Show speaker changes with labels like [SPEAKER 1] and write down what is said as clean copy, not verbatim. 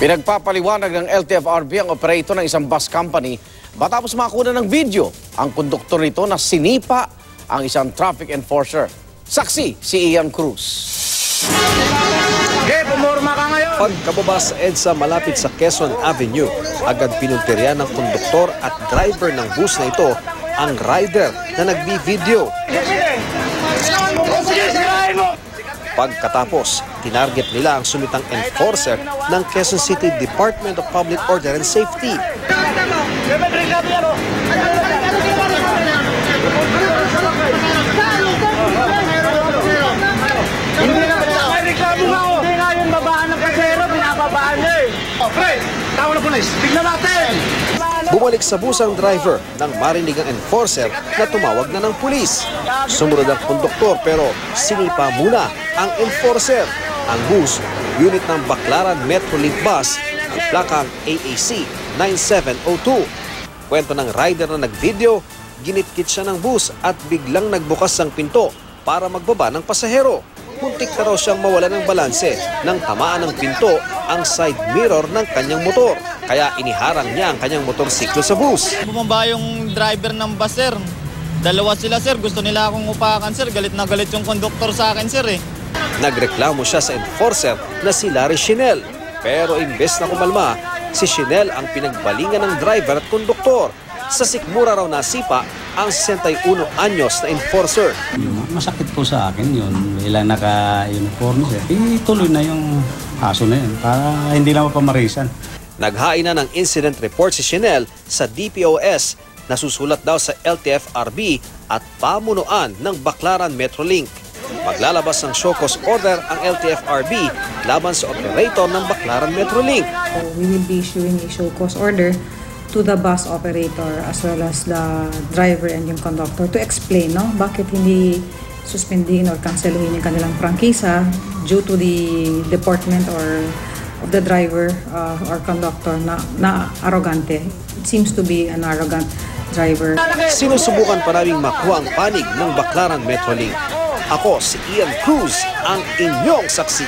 [SPEAKER 1] Pinagpapaliwanag ng LTFRB ang operator ng isang bus company matapos makuna ng video ang konduktor nito na sinipa ang isang traffic enforcer. Saksi si Ian Cruz.
[SPEAKER 2] Pagkababa sa EDSA malapit sa Quezon Avenue, agad pinuntirya ng konduktor at driver ng bus na ito ang rider na nagbi-video. Pagkatapos, tinarget nila ang sumitang enforcer ng Quezon City Department of Public Order and Safety. Bumalik sa bus ang driver nang marinig ang enforcer na tumawag na ng pulis. Sumunod ang konduktor pero sinipa muna ang enforcer. Ang bus, unit ng Baclaran Metrolink bus, ang plakang AAC 9702. Kwento ng rider na nagvideo, ginitkit siya ng bus at biglang nagbukas ang pinto para magbaba ng pasahero. Muntik na raw siyang mawala ng balanse nang tamaan ng pinto ang side mirror ng kanyang motor. Kaya iniharang niya ang kanyang motorsiklo sa bus.
[SPEAKER 3] Bumaba yung driver ng bus, sir. Dalawa sila, sir. Gusto nila akong upakan, sir. Galit na galit yung konduktor sa akin, sir.
[SPEAKER 2] Nagreklamo siya sa enforcer na si Larry Chinel. Pero imbes na kumalma, si Chinel ang pinagbalingan ng driver at konduktor. Sa sikmura raw nasipa ang 61 anyos na enforcer.
[SPEAKER 4] Masakit po sa akin yun. Ilang naka-uniform siya. Ituloy na yung kaso na yun para hindi na mapamarisan.
[SPEAKER 2] Naghain na ng incident report si Chinel sa DPOS na susulat daw sa LTFRB at pamunuan ng Baclaran Metrolink. Maglalabas ng show cause order ang LTFRB laban sa operator ng Baclaran Metrolink.
[SPEAKER 5] We will be issuing a show cause order to the bus operator as well as the driver and yung conductor to explain bakit hindi suspendin or cancelin yung kanilang prangkisa due to the deportment or of the driver or conductor na arrogante. It seems to be an arrogant driver.
[SPEAKER 2] Sinusubukan pa naming makuha ang panig ng Baclaran Metrolink. Ako si Ian Cruz, ang inyong saksi.